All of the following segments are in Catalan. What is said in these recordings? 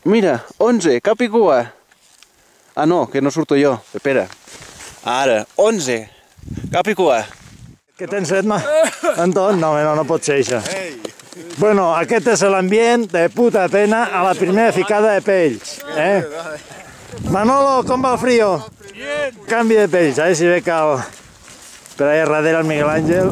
Mira, 11, cap i cua. Ah, no, que no surto jo. Espera. Ara, 11, cap i cua. Què tens fet, Anton? No, no pot ser això. Bueno, aquest és l'ambient de puta pena a la primera ficada de pells. Manolo, com va el frío? Canvi de pells, a veure si ve cal... Per allà darrere el Miguel Ángel.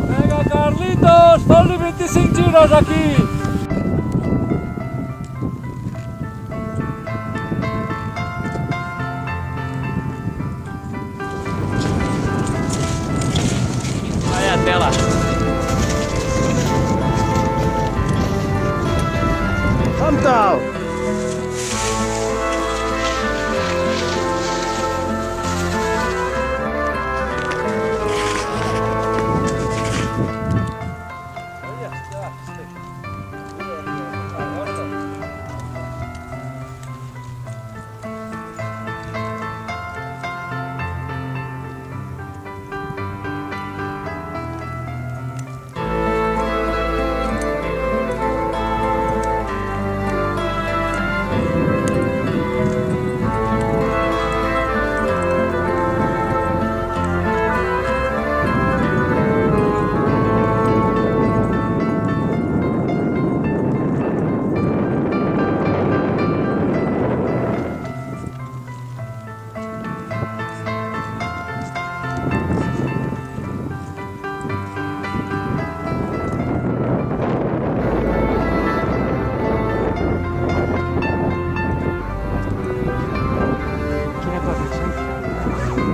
Venga, Carlitos, fas-li 25 giros aquí. Tela. Com tal?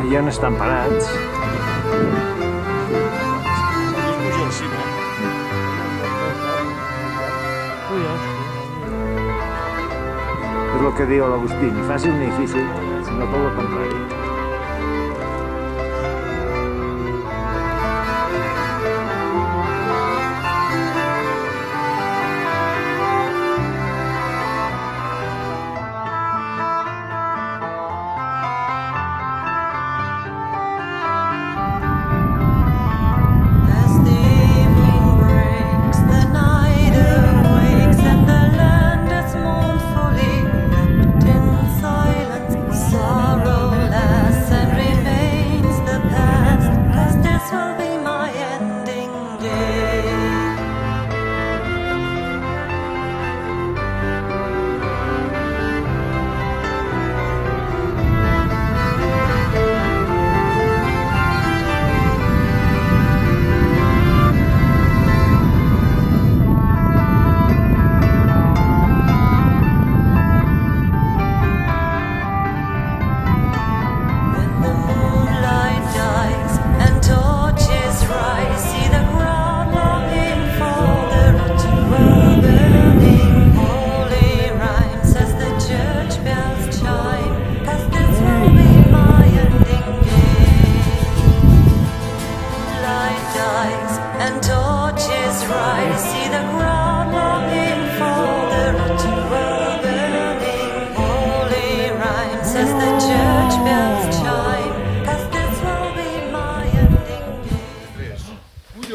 Allà on estan parats. És el que diu l'Agustí, ni fàcil ni difícil, sinó tot el contrari.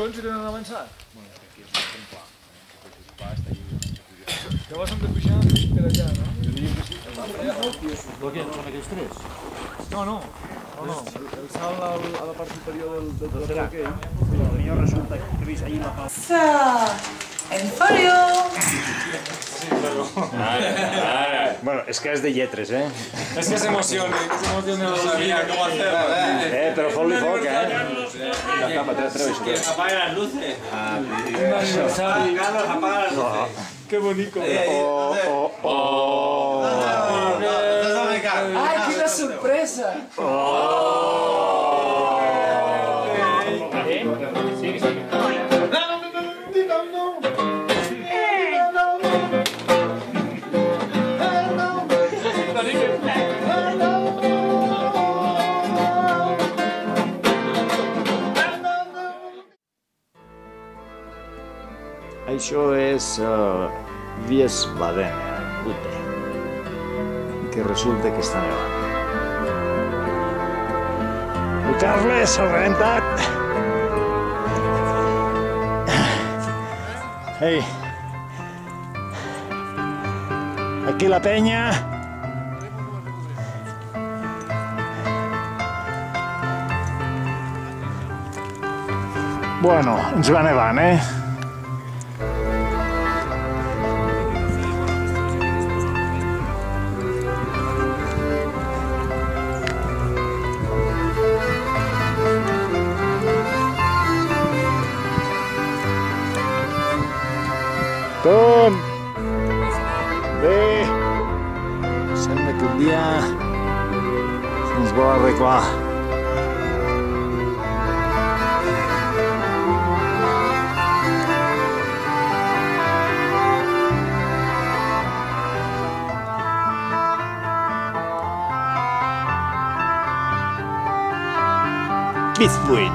Collons, que tenen avançat? Bueno, aquí és bastant pla. Llavors hem de pujar per allà, no? Jo diria que sí. Però què, són aquells tres? No. El salt a la part superior del drac. Potser resulta que veis ahí la pau. En folio! Ara. Bueno, és que és de lletres, És que s'emociona, la sabia com hacerlo, Però fot-li foc, Que apague las luces. Carlos, apaga las luces. Qué bonito. ¡Ay, qué sorpresa! Això és Wiesbaden, Ute, que resulta que està nevant. El Carles s'ha reventat. Ei, aquí la penya. Bueno, ens va nevant, Ton! Bé! Sembla que un dia se'ns vol arreglar. Bisbuit.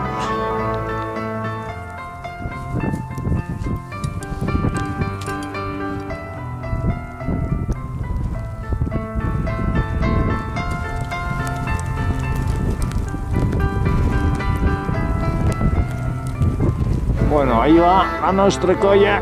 Bueno, ahí va la nostra colla.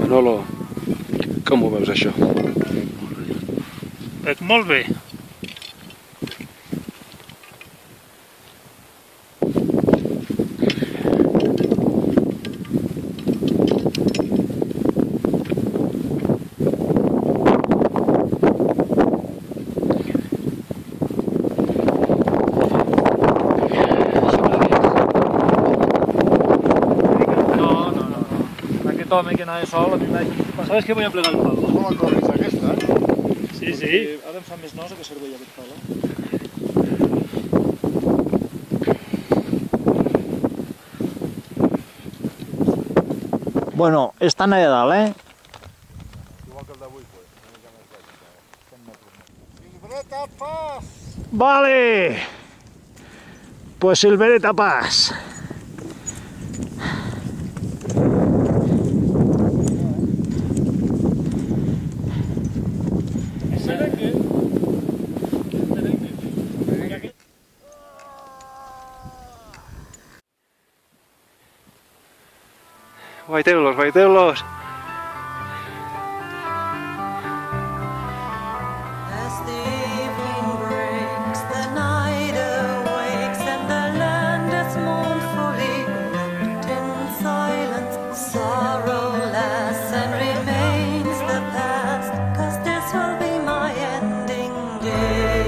Manolo, com ho veus això? Veig molt bé. Home que anava sol, a mi m'ha dit, sabes que voy a plegar el palo? Com a corris aquesta, Sí, sí. Ara em fa més nosa que servei aquest palo. Bueno, està a dalt, Igual que el d'avui, pues, una mica més baix. 100 metres. Silvereta, pas! Vale! Pues Silvereta pas. Guaiteu-los, guaiteu-los! As the evening breaks, the night awakes, and the land is mournfully wrapped in silence. Sorrow lasts and remains the past, 'cause this will be my ending day.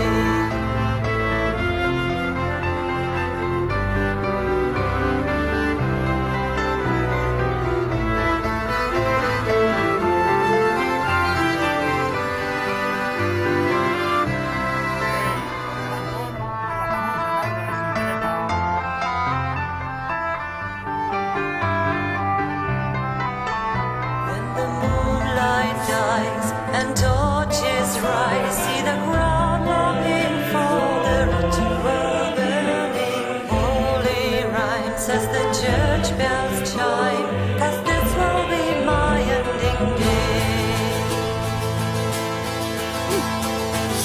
And torches rise, see the crowd longing for the ritual burning. Holy rhymes as the church bells chime, 'cause this will be my ending day.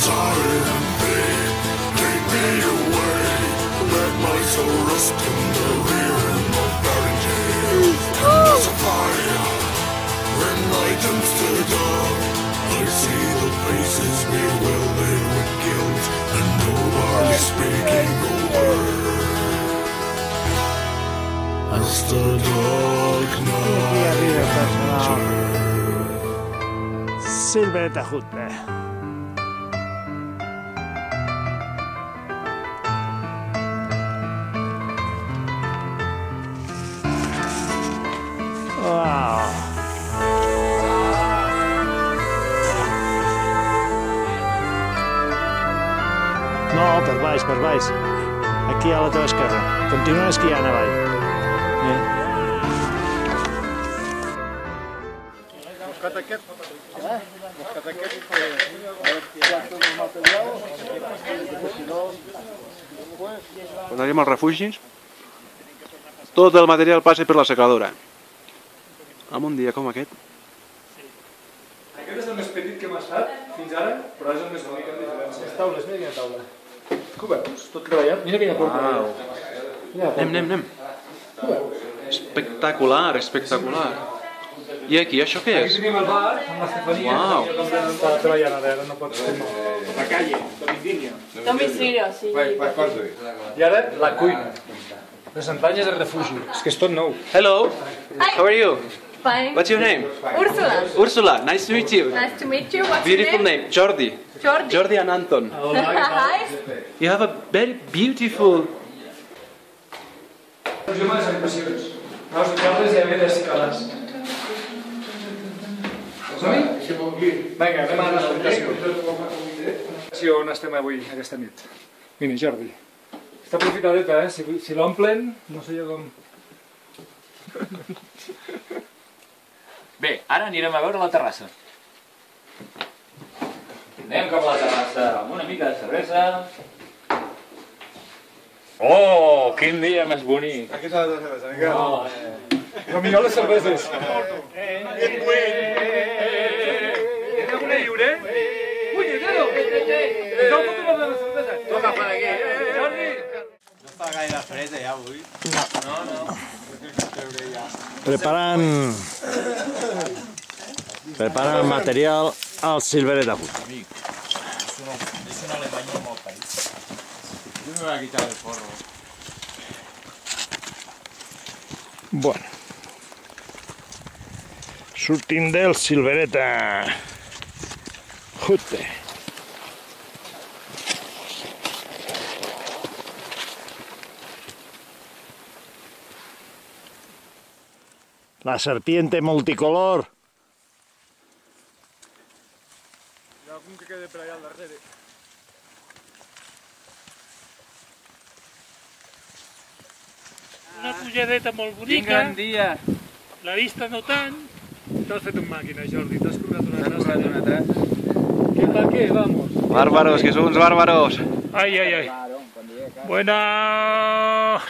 Silent fate, take me away. Let my soul rest in the rear end of barren days. There's a fire when light turns to dark. I see the faces bewildered with guilt, and nobody speaking a word. As the dark night enters. Silvereta Hutte. Uau. No, per baix, per baix. Aquí a la teva esquerra. Continua esquiant avall. Buscat aquest. Buscat aquest. Quan anem als refugis, tot el material passa per la secadora. En un dia com aquest. Aquest és el més petit que hem estat fins ara, però és el més bonic en diferència. Les taules, mira quina taula. Que ho veus? Tot treballat. Mira quina porta. Anem. Espectacular, espectacular. I aquí, això què Aquí és? tenim el bar, amb l'Estefania. Uau. Està treballant ara, no pots fer molt. La calle, domicilio. Domicilio, sí. I ara, la cuina. Les antanyes del refugi. És que és tot nou. Hello, how are you? Fine. What's your name? Ursula. Ursula, nice to meet you. Nice to meet you. What's Beautiful your name? name, Jordi. Jordi. Jordi and Anton. Hi. You have a very beautiful... Pugem a les habitacions. Naus de carles i haver d'escales. Vinga, anem a l'habitació. On estem avui, aquesta nit? Vine, Jordi. Està aprofitadeta, eh? Si l'omplen, no sé jo com... Bé, ara anirem a veure la terrassa. Anem cap a la terrassa amb una mica de cervesa. Oh, quin dia més bonic! Aquí s'ha de cervesa, vinga. Però millor les cerveses. Una lliure? Punyetero! Esteu fotent de la cervesa? Toca per aquí. Jordi! No fa gaire freda ja avui. Preparant el material al Silveret avui. És una alemanya molt país. Yo me voy a quitar el forro. Bueno. Sortim del Silvereta. Jute. La serpiente multicolor. Hi ha algun que quede per allà al darrere. Una pujadeta molt bonica. Dia. La vista no tant. T'has fet un màquina, Jordi. T'has currat una T'has currat una traça. ¿Qué tal qué? Vamos. Bárbaros, que son uns bárbaros. Ay, ay, ay. Buenas.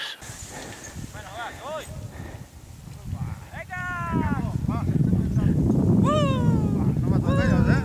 No m'atropelles, eh?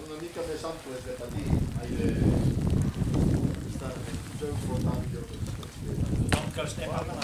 Una mica més amples de patir, de... estan flotant jo. Que estem a la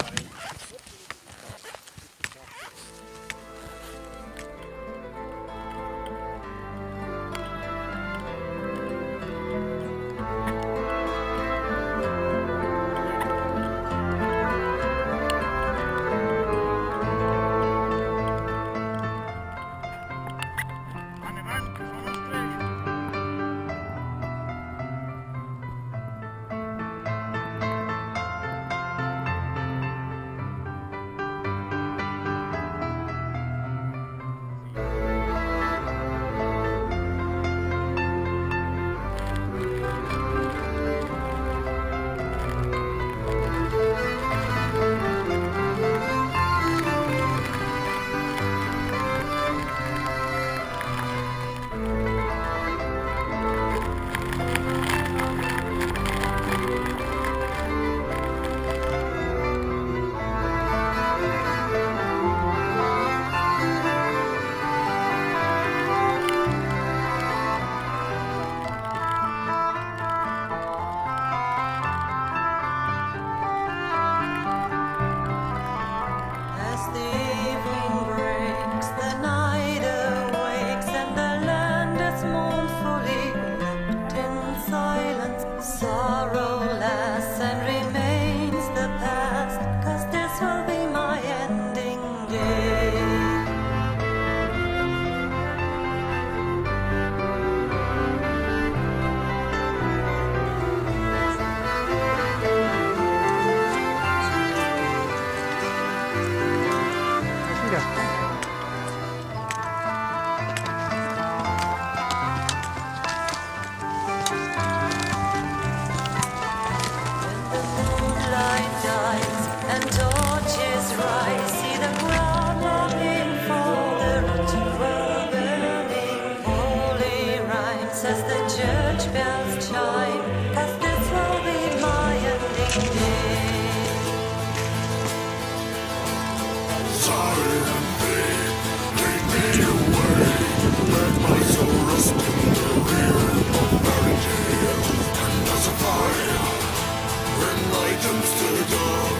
enlightens the dark.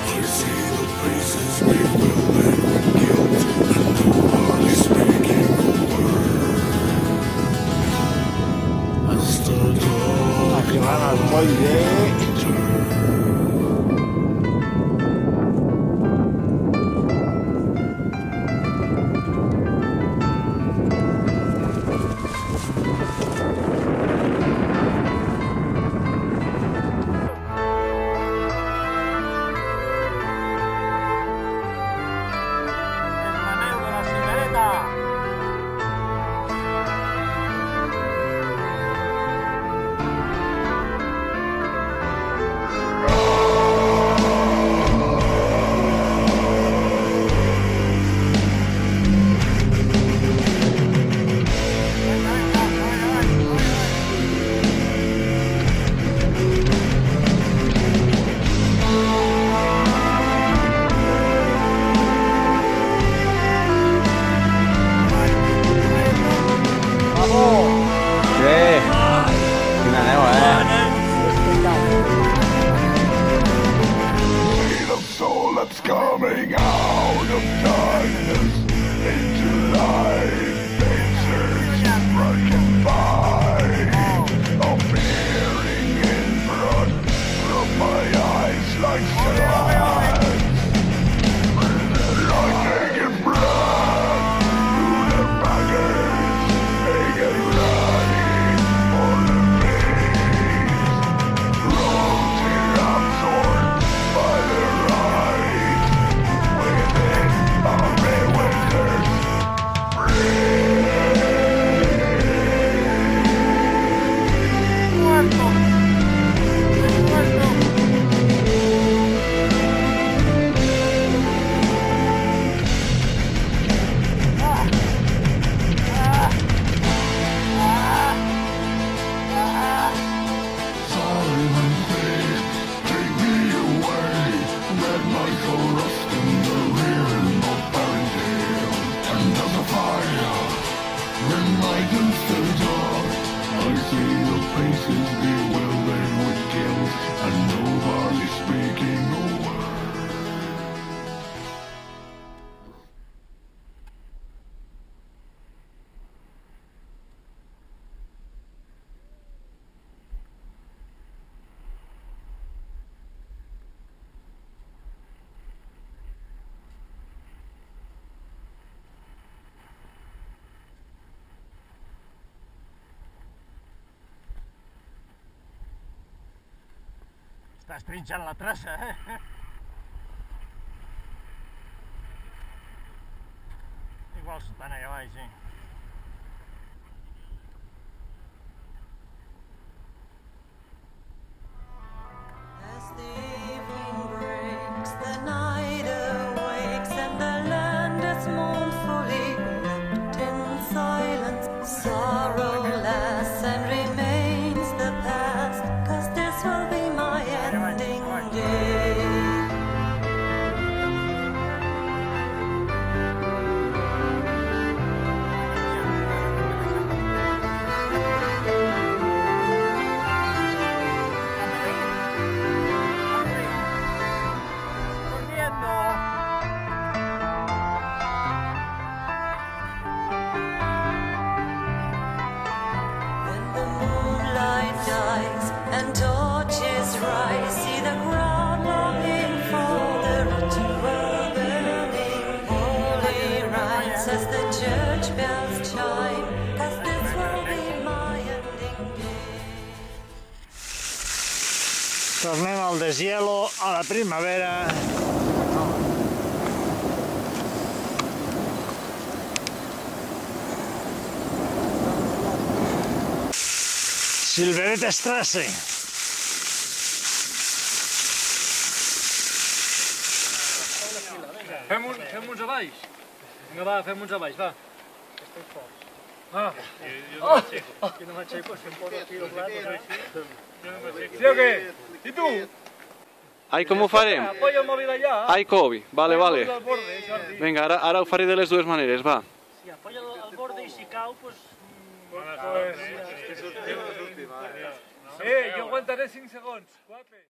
I see the faces bewildered with guilt, and nobody speaking a word. As the dark Aquí van al molle. that's coming out of darkness into light. Pacers rushing by, appearing in front of my eyes like stars. Like taking blood to the baggers, they get ready for the feast. Roses absorbed by the light, within our winters Estàs trinxant la traça, Igual estan allà baix, As the evening breaks, the night awakes, and the land is mournfully wrapped in silence. Sorrow lasts and remains the past, 'cause this will be my ending day. When the moonlight dies and torches rise, see the crowd longing for the ritual burning. Holy rites as the church bells chime, 'cause this will be my ending day. Tornem al deshielo, a la primavera. Silveretstrasse. Fem uns a baix. Vinga, va, fem uns a baix, va. Ah. Jo no m'aixeco, si em poso aquí doblat, pues així. Sí o què? I tu? Ai, com ho farem? Apoya el mòbil allà. Ai, Kobi, vale, vale. Al borde, Jordi. Vinga, ara ho faré de les dues maneres, va. Si apoya al borde i si cau, pues... Jo aguantaré 5 segons. 4.